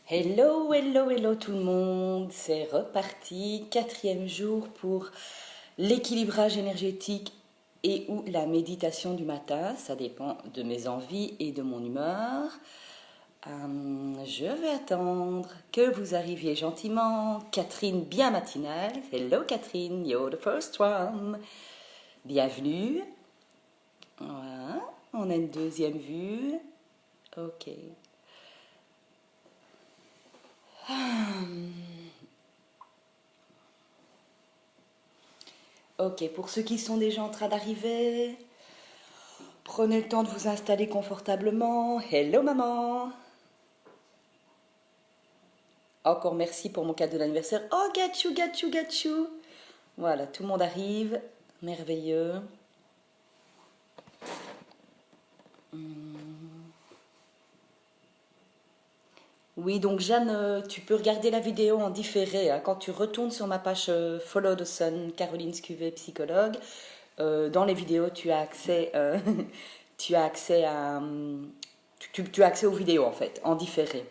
Hello, hello, hello tout le monde, c'est reparti, 4e jour pour l'équilibrage énergétique et ou la méditation du matin, ça dépend de mes envies et de mon humeur. Je vais attendre que vous arriviez gentiment. Catherine bien matinale, hello Catherine, you're the first one. Bienvenue. Voilà, on a une deuxième vue. Ok. Ok, pour ceux qui sont déjà en train d'arriver, prenez le temps de vous installer confortablement. Hello maman. Encore merci pour mon cadeau d'anniversaire. Oh, gachou, gachou, gachou. Voilà, tout le monde arrive. Merveilleux. Oui, donc Jeanne, tu peux regarder la vidéo en différé, hein. Quand tu retournes sur ma page Follow the Sun, Caroline Scuvet, psychologue, dans les vidéos, tu as accès, tu as accès à, tu as accès aux vidéos en fait, en différé.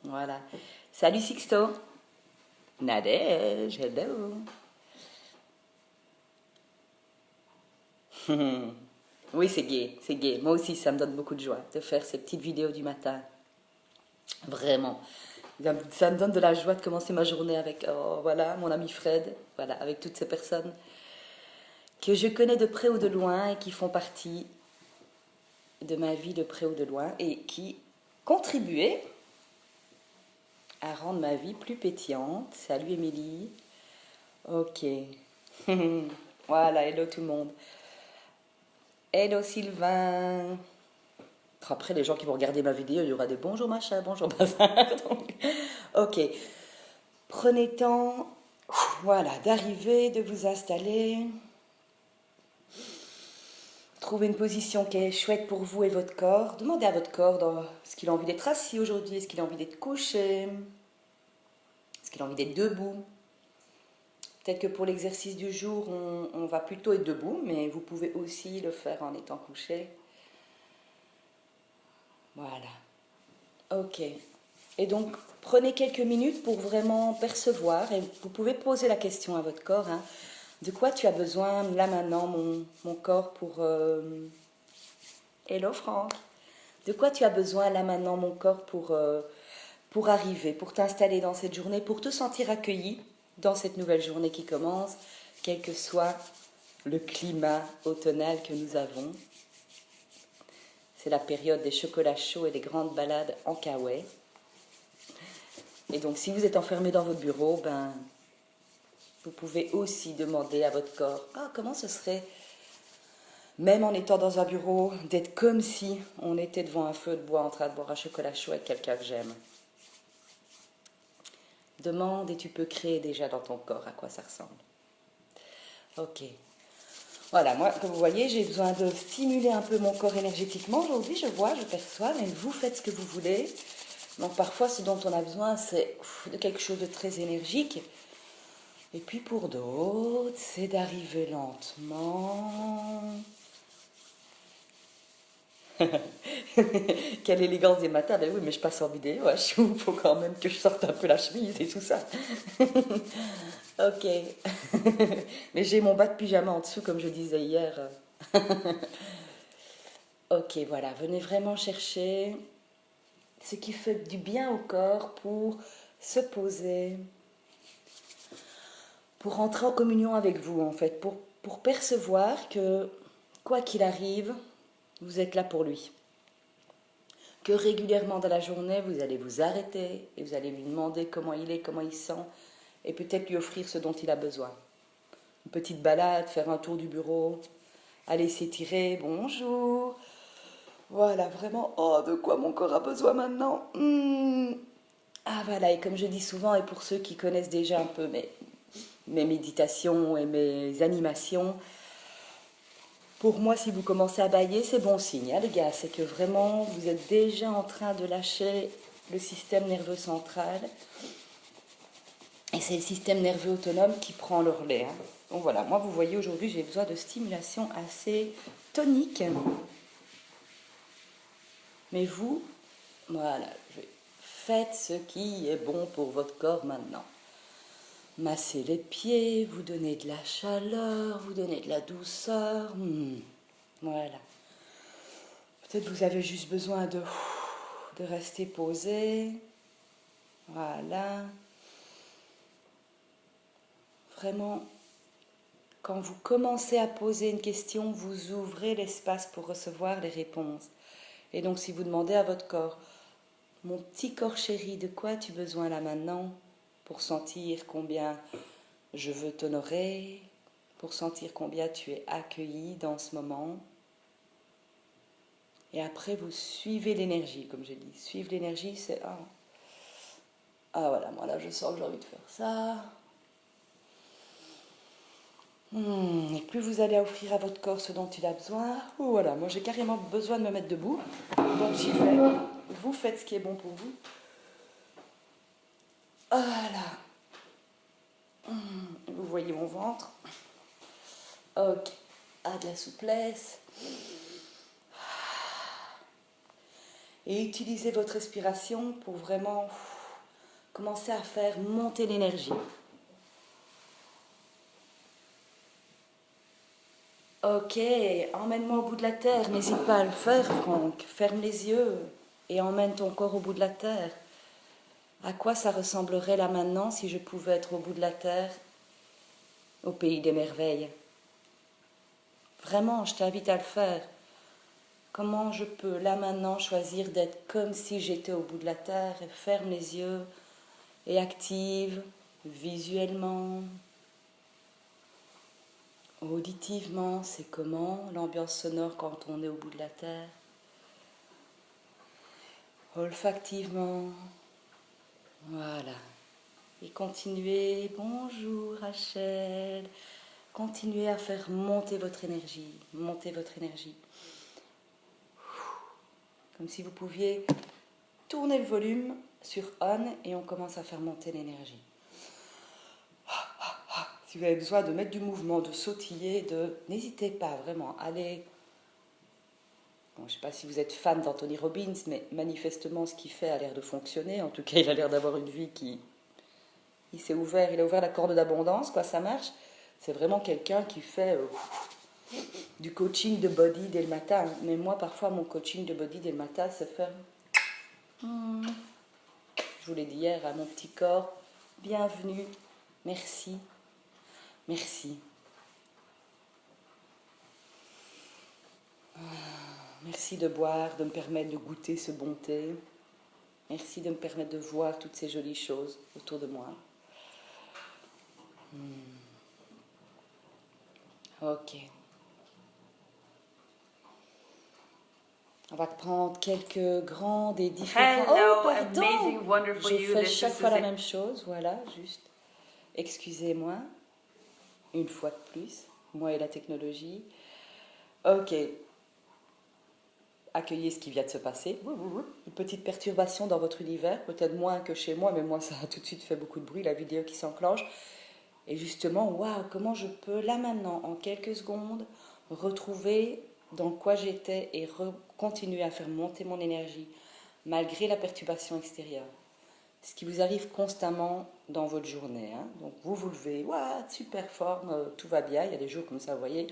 Voilà. Salut Sixto. Nadège, hello. Oui, c'est gai, c'est gai. Moi aussi, ça me donne beaucoup de joie de faire ces petites vidéos du matin. Vraiment. Ça me donne de la joie de commencer ma journée avec, oh, voilà, mon ami Fred, voilà, avec toutes ces personnes que je connais de près ou de loin et qui font partie de ma vie de près ou de loin et qui contribuaient à rendre ma vie plus pétillante. Salut Émilie. Ok. Voilà, hello tout le monde. Hello Sylvain. Après, les gens qui vont regarder ma vidéo, il y aura des bonjour machin, bonjour bazar. Donc, ok. Prenez temps, voilà, d'arriver, de vous installer. Trouvez une position qui est chouette pour vous et votre corps. Demandez à votre corps est-ce qu'il a envie d'être assis aujourd'hui, est-ce qu'il a envie d'être couché, est-ce qu'il a envie d'être debout. Peut-être que pour l'exercice du jour, on va plutôt être debout, mais vous pouvez aussi le faire en étant couché. Voilà. Ok. Et donc, prenez quelques minutes pour vraiment percevoir, et vous pouvez poser la question à votre corps, hein, de quoi tu as besoin là maintenant, mon corps, pour... Hello Franck. De quoi tu as besoin là maintenant, mon corps, pour arriver, pour t'installer dans cette journée, pour te sentir accueilli dans cette nouvelle journée qui commence, quel que soit le climat automnal que nous avons. C'est la période des chocolats chauds et des grandes balades en kawaii. Et donc, si vous êtes enfermé dans votre bureau, vous pouvez aussi demander à votre corps, comment ce serait, même en étant dans un bureau, d'être comme si on était devant un feu de bois en train de boire un chocolat chaud avec quelqu'un que j'aime. Demande et tu peux créer déjà dans ton corps à quoi ça ressemble. Ok. Voilà, moi, comme vous voyez, j'ai besoin de stimuler un peu mon corps énergétiquement. Aujourd'hui, je vois, je perçois, mais vous faites ce que vous voulez. Donc parfois, ce dont on a besoin, c'est de quelque chose de très énergique. Et puis pour d'autres, c'est d'arriver lentement. Quelle élégance des matins. Ben oui, mais je passe en vidéo, hein. Il faut quand même que je sorte un peu la chemise et tout ça. Ok. Mais j'ai mon bas de pyjama en dessous, comme je disais hier. Ok, voilà. Venez vraiment chercher ce qui fait du bien au corps pour se poser, pour rentrer en communion avec vous, en fait, pour percevoir que, quoi qu'il arrive, vous êtes là pour lui. Que régulièrement dans la journée, vous allez vous arrêter et vous allez lui demander comment il est, comment il se sent, et peut-être lui offrir ce dont il a besoin. Une petite balade, faire un tour du bureau, aller s'étirer, bonjour. Voilà, vraiment, de quoi mon corps a besoin maintenant. Ah voilà, et comme je dis souvent, et pour ceux qui connaissent déjà un peu mes méditations et mes animations, pour moi, si vous commencez à bâiller, c'est bon signe, hein, les gars. C'est que vraiment, vous êtes déjà en train de lâcher le système nerveux central. Et c'est le système nerveux autonome qui prend le relais, hein. Donc voilà, moi, vous voyez, aujourd'hui, j'ai besoin de stimulation assez tonique. Mais vous, voilà, je vais Faites ce qui est bon pour votre corps maintenant. Massez les pieds, vous donnez de la chaleur, vous donnez de la douceur. Voilà. Peut-être vous avez juste besoin de rester posé. Voilà. Vraiment, quand vous commencez à poser une question, vous ouvrez l'espace pour recevoir les réponses. Et donc, si vous demandez à votre corps, mon petit corps chéri, de quoi as-tu besoin là maintenant pour sentir combien je veux t'honorer, pour sentir combien tu es accueilli dans ce moment. Et après, vous suivez l'énergie, comme j'ai dit. Suivre l'énergie, c'est ah voilà, moi là, je sens que j'ai envie de faire ça. Et plus vous allez offrir à votre corps ce dont il a besoin. Voilà, moi j'ai carrément besoin de me mettre debout. Donc j'y vais. Vous faites ce qui est bon pour vous. Voilà. Vous voyez mon ventre. Ok. Ah, de la souplesse. Et utilisez votre respiration pour vraiment commencer à faire monter l'énergie. Ok, emmène-moi au bout de la terre, n'hésite pas à le faire, Franck. Ferme les yeux et emmène ton corps au bout de la terre. À quoi ça ressemblerait là maintenant si je pouvais être au bout de la terre, au pays des merveilles? Vraiment, je t'invite à le faire. Comment je peux là maintenant choisir d'être comme si j'étais au bout de la terre et ferme les yeux et active visuellement, auditivement, c'est comment l'ambiance sonore quand on est au bout de la terre. Olfactivement, voilà. Et continuez, bonjour Rachel, continuez à faire monter votre énergie, Comme si vous pouviez tourner le volume sur on et on commence à faire monter l'énergie. Si vous avez besoin de mettre du mouvement, de sautiller, n'hésitez pas vraiment, allez. Bon, je ne sais pas si vous êtes fan d'Anthony Robbins, mais manifestement ce qu'il fait a l'air de fonctionner. En tout cas, il a l'air d'avoir une vie qui... Il a ouvert la corde d'abondance, quoi, ça marche. C'est vraiment quelqu'un qui fait du coaching de body dès le matin. Mais moi, parfois, mon coaching de body dès le matin, c'est faire... Je vous l'ai dit hier à mon petit corps, bienvenue, merci, merci. Merci de boire, de me permettre de goûter ce bon thé. Merci de me permettre de voir toutes ces jolies choses autour de moi. Ok. On va prendre quelques grands et différents... Hello, oh, pardon! amazing, wonderful Je you. fais This chaque is fois la Susie. même chose, voilà, juste. Excusez-moi, une fois de plus, moi et la technologie. Ok. Accueillez ce qui vient de se passer. Une petite perturbation dans votre univers, peut-être moins que chez moi, mais moi ça a tout de suite fait beaucoup de bruit, la vidéo qui s'enclenche. Et justement, waouh, comment je peux là maintenant, en quelques secondes, retrouver dans quoi j'étais et continuer à faire monter mon énergie, malgré la perturbation extérieure. Ce qui vous arrive constamment dans votre journée. Hein. Donc vous levez, waouh, super forme, tout va bien. Il y a des jours comme ça, vous voyez,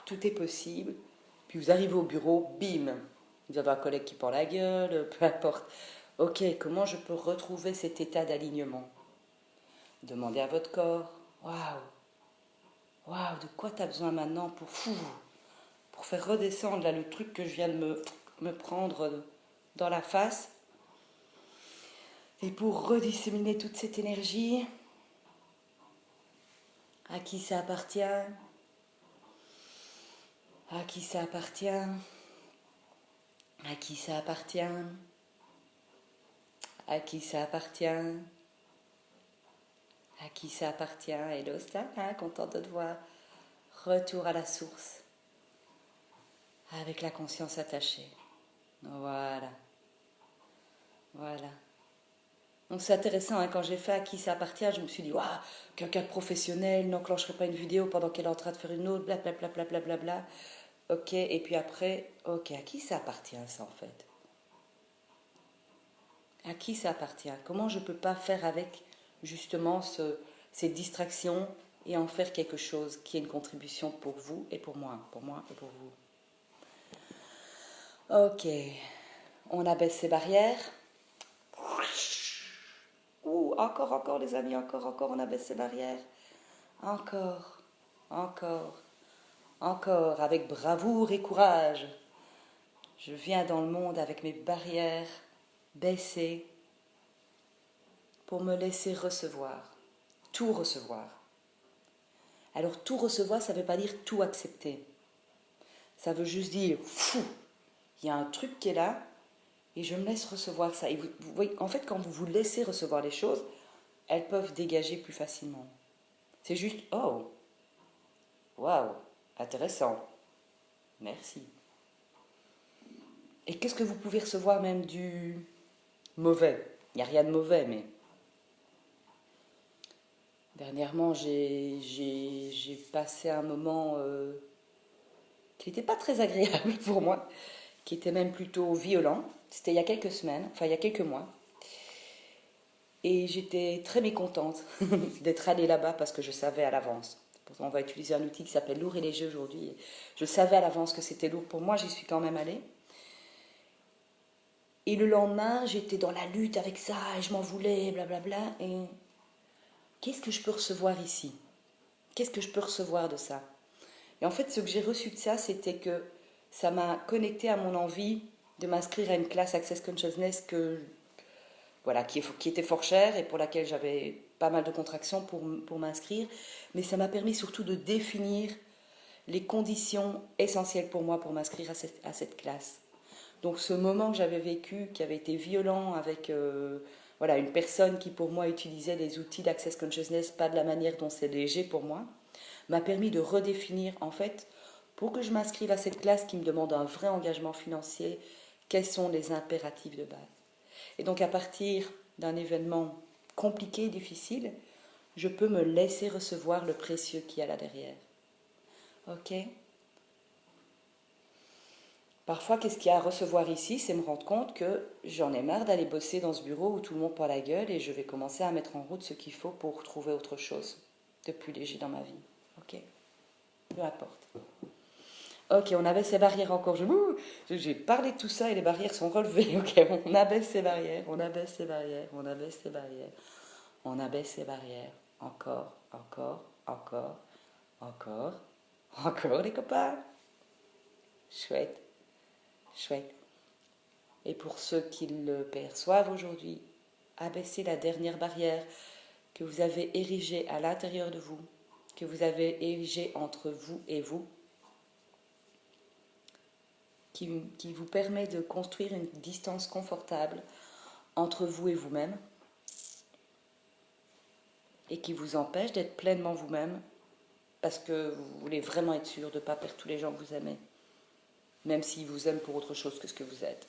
tout est possible. Puis vous arrivez au bureau, bim, vous avez un collègue qui prend la gueule, peu importe. Ok, comment je peux retrouver cet état d'alignement? Demandez à votre corps, waouh, de quoi tu as besoin maintenant pour faire redescendre là le truc que je viens de me prendre dans la face et pour redisséminer toute cette énergie. À qui ça appartient? À qui ça appartient? À qui ça appartient? À qui ça appartient? À qui ça appartient? Hello Stan, contente de te voir. Retour à la source. Avec la conscience attachée. Voilà. Voilà. Donc c'est intéressant, hein, quand j'ai fait à qui ça appartient, je me suis dit, waouh, quelqu'un de professionnel n'enclencherait pas une vidéo pendant qu'elle est en train de faire une autre, blablabla, blablabla. Ok, et puis après, ok, à qui ça appartient ça en fait? À qui ça appartient? Comment je ne peux pas faire avec justement ces distractions et en faire quelque chose qui est une contribution pour vous et pour moi et pour vous. Ok, on abaisse ces barrières. Encore les amis, encore, on abaisse ces barrières. Encore, avec bravoure et courage. Je viens dans le monde avec mes barrières baissées pour me laisser recevoir, tout recevoir. Alors tout recevoir, ça ne veut pas dire tout accepter. Ça veut juste dire, il y a un truc qui est là et je me laisse recevoir ça. Et vous voyez, en fait, quand vous vous laissez recevoir les choses, elles peuvent dégager plus facilement. C'est juste, oh, waouh, intéressant, merci. Et qu'est-ce que vous pouvez recevoir même du mauvais? Il n'y a rien de mauvais, mais dernièrement, j'ai passé un moment qui n'était pas très agréable pour moi, qui était même plutôt violent. C'était il y a quelques semaines, enfin il y a quelques mois. Et j'étais très mécontente d'être allée là-bas parce que je savais à l'avance. Pourtant, on va utiliser un outil qui s'appelle lourd et léger aujourd'hui. Je savais à l'avance que c'était lourd pour moi, j'y suis quand même allée. Et le lendemain, j'étais dans la lutte avec ça, et je m'en voulais, blablabla. Et qu'est-ce que je peux recevoir ici? Qu'est-ce que je peux recevoir de ça? Et en fait, ce que j'ai reçu de ça, c'était que ça m'a connecté à mon envie de m'inscrire à une classe Access Consciousness qui était fort chère et pour laquelle j'avais pas mal de contractions pour m'inscrire. Mais ça m'a permis surtout de définir les conditions essentielles pour moi pour m'inscrire à cette classe. Donc ce moment que j'avais vécu, qui avait été violent avec une personne qui pour moi utilisait les outils d'Access Consciousness pas de la manière dont c'est léger pour moi, m'a permis de redéfinir en fait, pour que je m'inscrive à cette classe qui me demande un vrai engagement financier, quels sont les impératifs de base. Et donc à partir d'un événement compliqué, difficile, je peux me laisser recevoir le précieux qu'il y a là derrière. Ok? Parfois, qu'est-ce qu'il y a à recevoir ici? C'est me rendre compte que j'en ai marre d'aller bosser dans ce bureau où tout le monde prend la gueule et je vais commencer à mettre en route ce qu'il faut pour trouver autre chose de plus léger dans ma vie. Ok? Peu importe. Ok, on abaisse ces barrières encore. J'ai parlé de tout ça et les barrières sont relevées. Ok, on abaisse ces barrières, on abaisse ces barrières, on abaisse ces barrières. On abaisse ces barrières. Encore les copains. Chouette. Et pour ceux qui le perçoivent aujourd'hui, abaissez la dernière barrière que vous avez érigée à l'intérieur de vous, que vous avez érigée entre vous et vous, qui vous permet de construire une distance confortable entre vous et vous-même et qui vous empêche d'être pleinement vous-même parce que vous voulez vraiment être sûr de ne pas perdre tous les gens que vous aimez, même s'ils vous aiment pour autre chose que ce que vous êtes.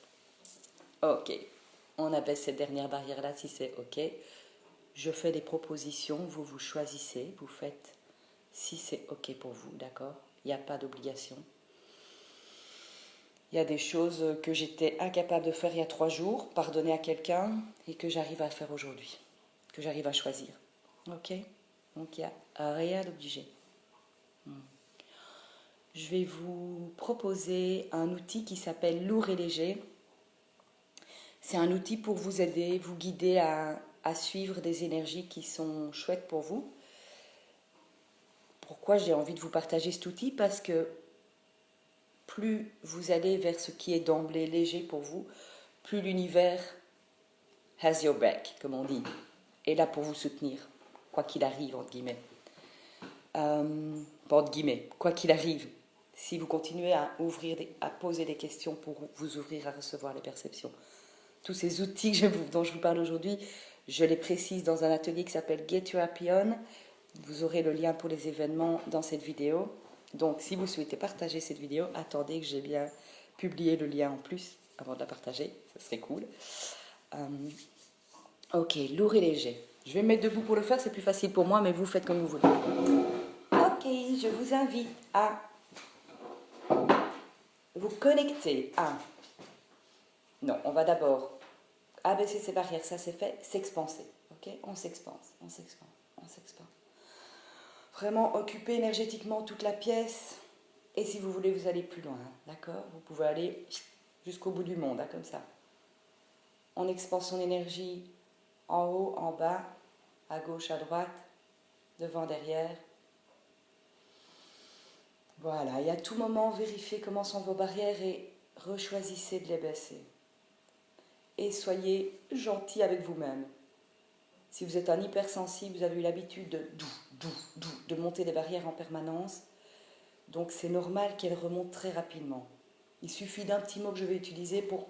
Ok, on abaisse cette dernière barrière-là si c'est ok. Je fais des propositions, vous choisissez, vous faites si c'est ok pour vous, d'accord? Il n'y a pas d'obligation. Il y a des choses que j'étais incapable de faire il y a 3 jours, pardonner à quelqu'un, et que j'arrive à faire aujourd'hui, que j'arrive à choisir. Ok? Donc il n'y a rien d'obligé. Je vais vous proposer un outil qui s'appelle Lourd et léger. C'est un outil pour vous aider, vous guider à suivre des énergies qui sont chouettes pour vous. Pourquoi j'ai envie de vous partager cet outil? Parce que plus vous allez vers ce qui est d'emblée léger pour vous, plus l'univers has your back, comme on dit, est là pour vous soutenir, quoi qu'il arrive, entre guillemets. Entre guillemets, quoi qu'il arrive, si vous continuez à poser des questions pour vous ouvrir à recevoir les perceptions. Tous ces outils dont je vous parle aujourd'hui, je les précise dans un atelier qui s'appelle Get Your Happy On. Vous aurez le lien pour les événements dans cette vidéo. Donc, si vous souhaitez partager cette vidéo, attendez que j'ai bien publié le lien en plus avant de la partager. Ça serait cool. Ok, lourd et léger. Je vais me mettre debout pour le faire, c'est plus facile pour moi, mais vous faites comme vous voulez. Ok, je vous invite à vous connecter à... Non, on va d'abord abaisser ses barrières, ça c'est fait, s'expanser. Ok, on s'expanse, on s'expanse, on s'expanse. Vraiment occuper énergétiquement toute la pièce. Et si vous voulez, vous allez plus loin, d'accord? Vous pouvez aller jusqu'au bout du monde, hein, comme ça. On expande son énergie en haut, en bas, à gauche, à droite, devant, derrière. Voilà, et à tout moment, vérifiez comment sont vos barrières et rechoisissez de les baisser. Et soyez gentil avec vous-même. Si vous êtes un hypersensible, vous avez eu l'habitude de monter des barrières en permanence, donc c'est normal qu'elles remontent très rapidement. Il suffit d'un petit mot que je vais utiliser pour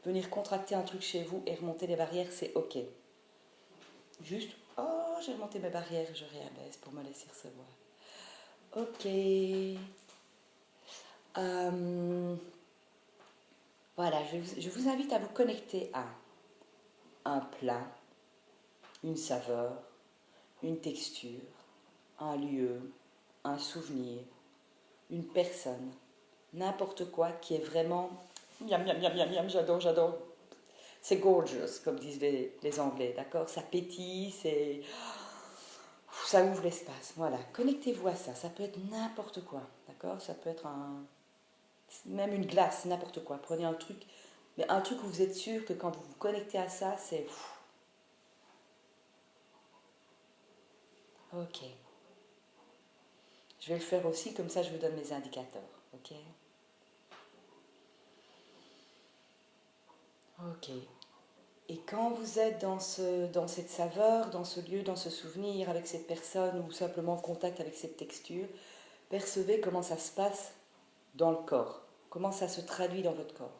venir contracter un truc chez vous et remonter les barrières, c'est ok. Juste, oh, j'ai remonté mes barrières, je réabaisse pour me laisser recevoir. Ok. Voilà, je vous invite à vous connecter à un plat, une saveur, une texture, un lieu, un souvenir, une personne, n'importe quoi qui est vraiment miam, miam, miam, miam, miam, j'adore, j'adore. C'est gorgeous, comme disent les Anglais, d'accord? Ça pétille, ça ouvre l'espace. Voilà, connectez-vous à ça. Ça peut être n'importe quoi, d'accord? Ça peut être même une glace, n'importe quoi. Prenez un truc, mais un truc où vous êtes sûr que quand vous vous connectez à ça, c'est... Ok. Je vais le faire aussi, comme ça je vous donne mes indicateurs, ok? Ok. Et quand vous êtes dans cette saveur, dans ce lieu, dans ce souvenir, avec cette personne, ou simplement en contact avec cette texture, percevez comment ça se passe dans le corps, comment ça se traduit dans votre corps.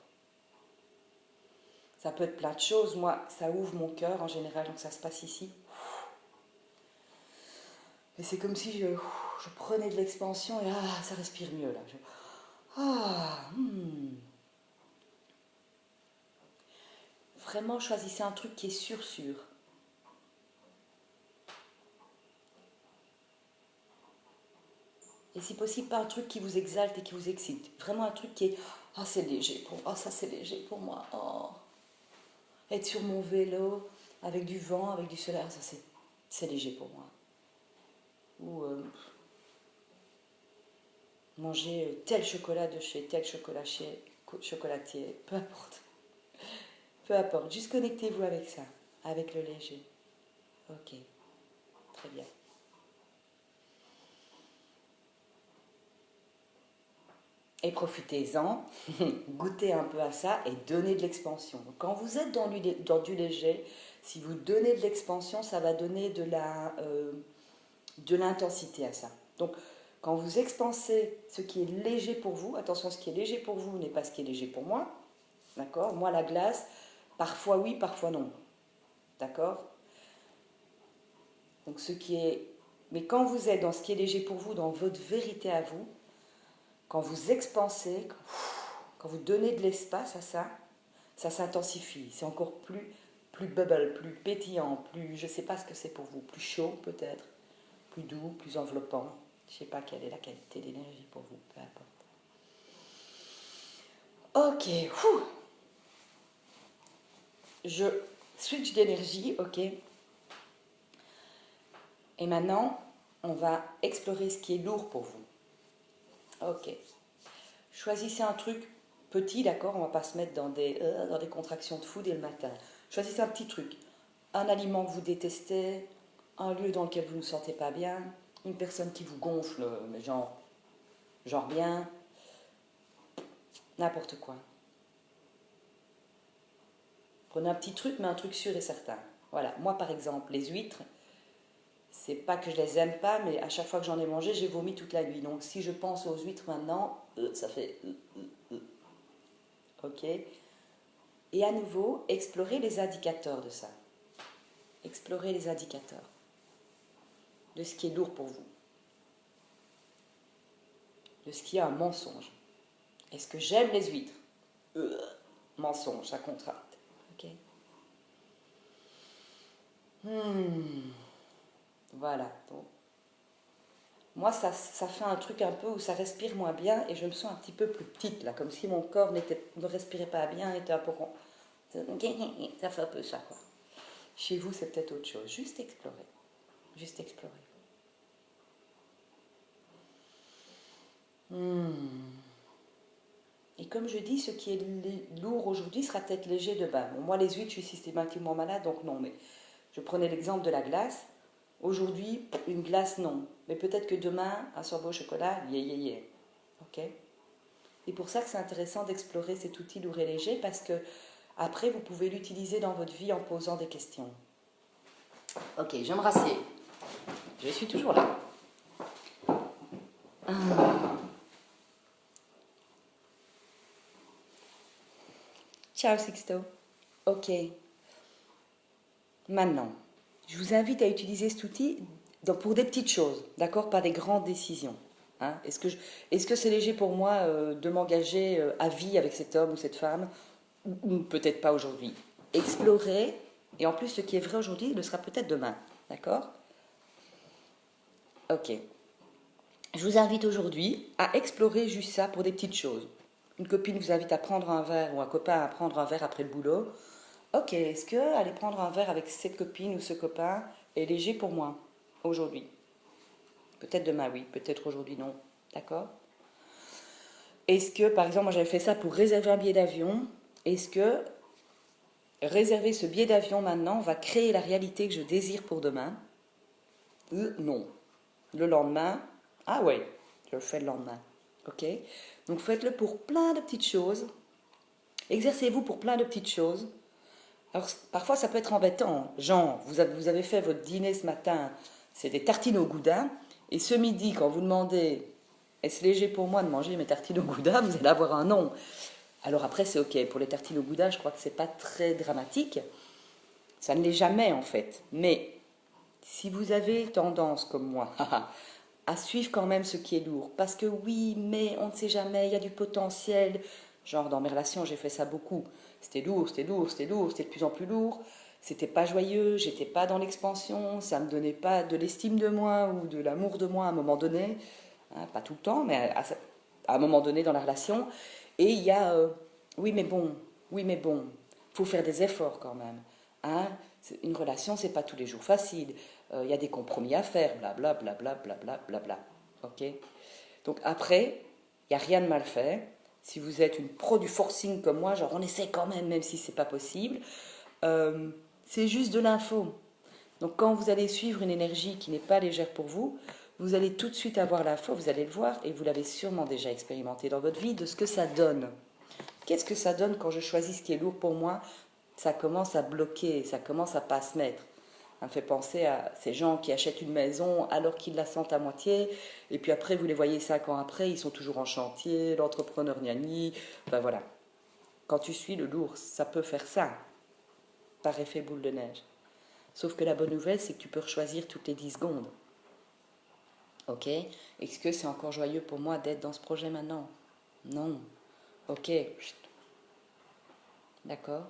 Ça peut être plein de choses, moi ça ouvre mon cœur en général, donc ça se passe ici. Et c'est comme si je prenais de l'expansion et ça respire mieux là. Vraiment choisissez un truc qui est sûr. Et si possible, pas un truc qui vous exalte et qui vous excite. Vraiment un truc qui est c'est léger pour moi. Ça c'est léger pour moi. Être sur mon vélo avec du vent, avec du soleil, ça c'est léger pour moi. Ou manger tel chocolat de chez tel chocolatier, peu importe. Peu importe. Juste connectez-vous avec ça, avec le léger. Ok, très bien. Et profitez-en, goûtez un peu à ça et donnez de l'expansion. Quand vous êtes dans du léger, si vous donnez de l'expansion, ça va donner de l'intensité à ça. Donc, quand vous expansez ce qui est léger pour vous, attention, ce qui est léger pour vous n'est pas ce qui est léger pour moi. D'accord? Moi, la glace, parfois oui, parfois non. D'accord? Donc, ce qui est... Mais quand vous êtes dans ce qui est léger pour vous, dans votre vérité à vous, quand vous expansez, quand vous donnez de l'espace à ça, ça s'intensifie. C'est encore plus bubble, plus pétillant, plus, je ne sais pas ce que c'est pour vous, plus chaud peut-être, plus doux, plus enveloppant. Je ne sais pas quelle est la qualité d'énergie pour vous, peu importe. Ok, je switch d'énergie, ok. Et maintenant, on va explorer ce qui est lourd pour vous. Ok. Choisissez un truc petit, d'accord? On ne va pas se mettre dans des contractions de fou dès le matin. Choisissez un petit truc. Un aliment que vous détestez, un lieu dans lequel vous ne vous sentez pas bien, une personne qui vous gonfle, mais genre bien, n'importe quoi. Prenez un petit truc, mais un truc sûr et certain. Voilà, moi par exemple, les huîtres, c'est pas que je les aime pas, mais à chaque fois que j'en ai mangé, j'ai vomi toute la nuit. Donc si je pense aux huîtres maintenant, ça fait... Ok. Et à nouveau, explorez les indicateurs de ça. Explorez les indicateurs de ce qui est lourd pour vous. De ce qui est un mensonge. Est-ce que j'aime les huîtres? Mensonge, ça contracte. Ok. Voilà. Donc, moi, ça fait un truc un peu où ça respire moins bien et je me sens un petit peu plus petite, là, comme si mon corps ne respirait pas bien, était un peu rond. Ça fait un peu ça, quoi. Chez vous, c'est peut-être autre chose. Juste explorer. Juste explorer. Et comme je dis, ce qui est lourd aujourd'hui sera peut-être léger demain. Bon, moi, les huîtres, je suis systématiquement malade, donc non. Mais je prenais l'exemple de la glace. Aujourd'hui, une glace, non. Mais peut-être que demain, un sorbet au chocolat, yeah. Ok. Et pour ça que c'est intéressant d'explorer cet outil lourd et léger, parce que après, vous pouvez l'utiliser dans votre vie en posant des questions. Ok, je me rassieds. Je suis toujours là. Ciao Sixto. Ok. Maintenant, je vous invite à utiliser cet outil pour des petites choses, d'accord? Pas des grandes décisions. Hein? Est-ce que c'est léger pour moi de m'engager à vie avec cet homme ou cette femme? Ou peut-être pas aujourd'hui. Explorer, et en plus ce qui est vrai aujourd'hui le sera peut-être demain. D'accord? Ok. Je vous invite aujourd'hui à explorer juste ça pour des petites choses. Une copine vous invite à prendre un verre ou un copain à prendre un verre après le boulot. Ok, est-ce que aller prendre un verre avec cette copine ou ce copain est léger pour moi aujourd'hui? Peut-être demain oui, peut-être aujourd'hui non. D'accord? Est-ce que, par exemple, moi j'avais fait ça pour réserver un billet d'avion. Est-ce que réserver ce billet d'avion maintenant va créer la réalité que je désire pour demain? Non. Le lendemain, ah ouais, je le fais le lendemain. Ok? Donc faites-le pour plein de petites choses. Exercez-vous pour plein de petites choses. Alors parfois ça peut être embêtant. Genre, vous avez fait votre dîner ce matin, c'est des tartines au gouda. Et ce midi, quand vous demandez est-ce léger pour moi de manger mes tartines au gouda, vous allez avoir un non. Alors après, c'est ok. Pour les tartines au gouda, je crois que c'est pas très dramatique. Ça ne l'est jamais en fait. Mais si vous avez tendance, comme moi, à suivre quand même ce qui est lourd, parce que oui, mais on ne sait jamais, il y a du potentiel. Genre dans mes relations, j'ai fait ça beaucoup. C'était lourd, c'était de plus en plus lourd. C'était pas joyeux, j'étais pas dans l'expansion, ça me donnait pas de l'estime de moi ou de l'amour de moi à un moment donné. Hein, pas tout le temps, mais à un moment donné dans la relation. Et il y a, oui mais bon, faut faire des efforts quand même. Hein, une relation, c'est pas tous les jours facile. Il y a des compromis à faire, blablabla, blablabla. Ok. Donc après, il n'y a rien de mal fait. Si vous êtes une pro du forcing comme moi, genre on essaie quand même si c'est pas possible, c'est juste de l'info. Donc quand vous allez suivre une énergie qui n'est pas légère pour vous, vous allez tout de suite avoir l'info, vous allez le voir, et vous l'avez sûrement déjà expérimenté dans votre vie, de ce que ça donne. Qu'est-ce que ça donne quand je choisis ce qui est lourd pour moi? Ça commence à bloquer, ça commence à pas se mettre. Ça me fait penser à ces gens qui achètent une maison alors qu'ils la sentent à moitié, et puis après vous les voyez 5 ans après, ils sont toujours en chantier, l'entrepreneur gnagni, enfin voilà. Quand tu suis le lourd, ça peut faire ça, par effet boule de neige. Sauf que la bonne nouvelle, c'est que tu peux choisir toutes les 10 secondes. Ok? Est-ce que c'est encore joyeux pour moi d'être dans ce projet maintenant? Non. Ok. D'accord?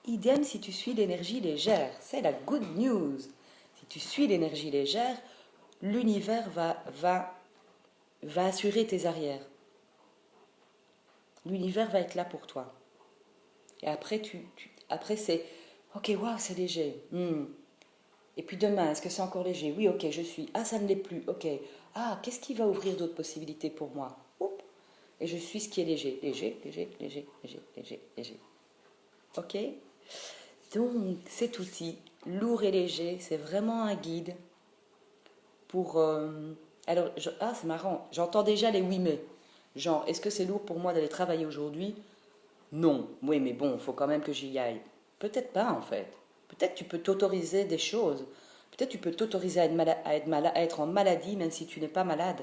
Idem si tu suis l'énergie légère. C'est la good news. Si tu suis l'énergie légère, l'univers va assurer tes arrières. L'univers va être là pour toi. Et après, après c'est ok, waouh, c'est léger. Et puis demain, est-ce que c'est encore léger? Oui, ok, je suis. Ah, ça ne l'est plus. Ok. Ah, qu'est-ce qui va ouvrir d'autres possibilités pour moi? Oups. Et je suis ce qui est léger. Léger. Ok? Donc, cet outil, lourd et léger, c'est vraiment un guide pour... alors, c'est marrant, j'entends déjà les oui mais. Genre, est-ce que c'est lourd pour moi d'aller travailler aujourd'hui? Non. Oui, mais bon, il faut quand même que j'y aille. Peut-être pas, en fait. Peut-être tu peux t'autoriser des choses. Peut-être tu peux t'autoriser à être en maladie même si tu n'es pas malade.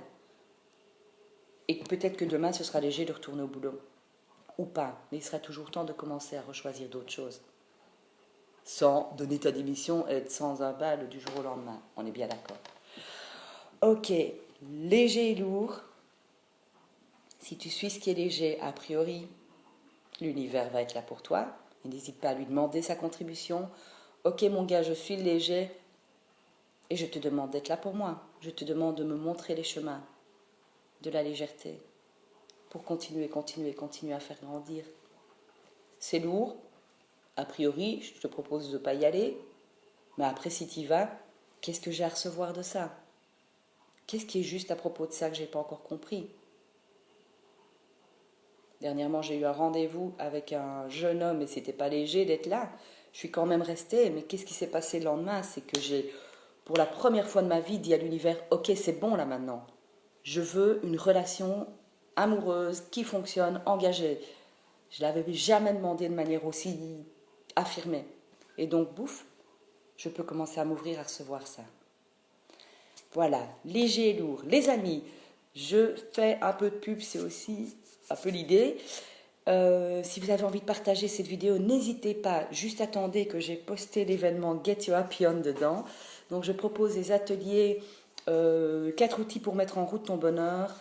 Et peut-être que demain, ce sera léger de retourner au boulot. Ou pas. Mais il sera toujours temps de commencer à rechoisir d'autres choses. Sans donner ta démission et être sans un bal du jour au lendemain. On est bien d'accord. Ok, léger et lourd. Si tu suis ce qui est léger, a priori, l'univers va être là pour toi. Et n'hésite pas à lui demander sa contribution. Ok mon gars, je suis léger et je te demande d'être là pour moi. Je te demande de me montrer les chemins de la légèreté pour continuer à faire grandir. C'est lourd, A priori, je te propose de ne pas y aller, mais après, si tu y vas, qu'est-ce que j'ai à recevoir de ça? Qu'est-ce qui est juste à propos de ça que je n'ai pas encore compris? Dernièrement, j'ai eu un rendez-vous avec un jeune homme et c'était pas léger d'être là. Je suis quand même restée, mais qu'est-ce qui s'est passé le lendemain? C'est que j'ai, pour la première fois de ma vie, dit à l'univers, ok, c'est bon là maintenant. Je veux une relation amoureuse qui fonctionne, engagée. Je ne l'avais jamais demandé de manière aussi affirmée. Et donc, bouf, je peux commencer à m'ouvrir à recevoir ça. Voilà, léger et lourd. Les amis, je fais un peu de pub, c'est aussi un peu l'idée. Si vous avez envie de partager cette vidéo, n'hésitez pas, juste attendez que j'ai posté l'événement Get Your Happy On dedans. Donc je propose des ateliers, 4 outils pour mettre en route ton bonheur,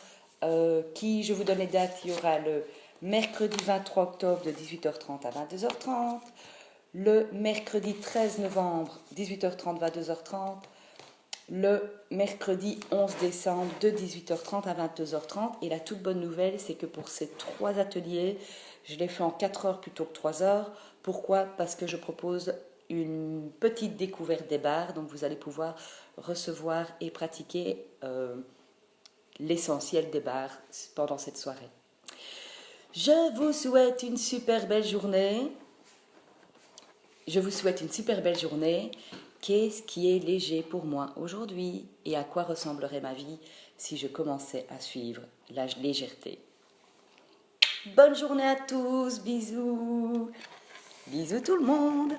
qui, je vous donne les dates, il y aura le mercredi 23 octobre de 18h30 à 22h30, le mercredi 13 novembre 18h30 à 22h30, le mercredi 11 décembre de 18h30 à 22h30. Et la toute bonne nouvelle, c'est que pour ces 3 ateliers, je les fais en 4 heures plutôt que 3 heures. Pourquoi? Parce que je propose une petite découverte des barres, donc vous allez pouvoir recevoir et pratiquer l'essentiel des barres pendant cette soirée. Je vous souhaite une super belle journée. Qu'est-ce qui est léger pour moi aujourd'hui et à quoi ressemblerait ma vie si je commençais à suivre la légèreté? Bonne journée à tous, bisous. Bisous tout le monde.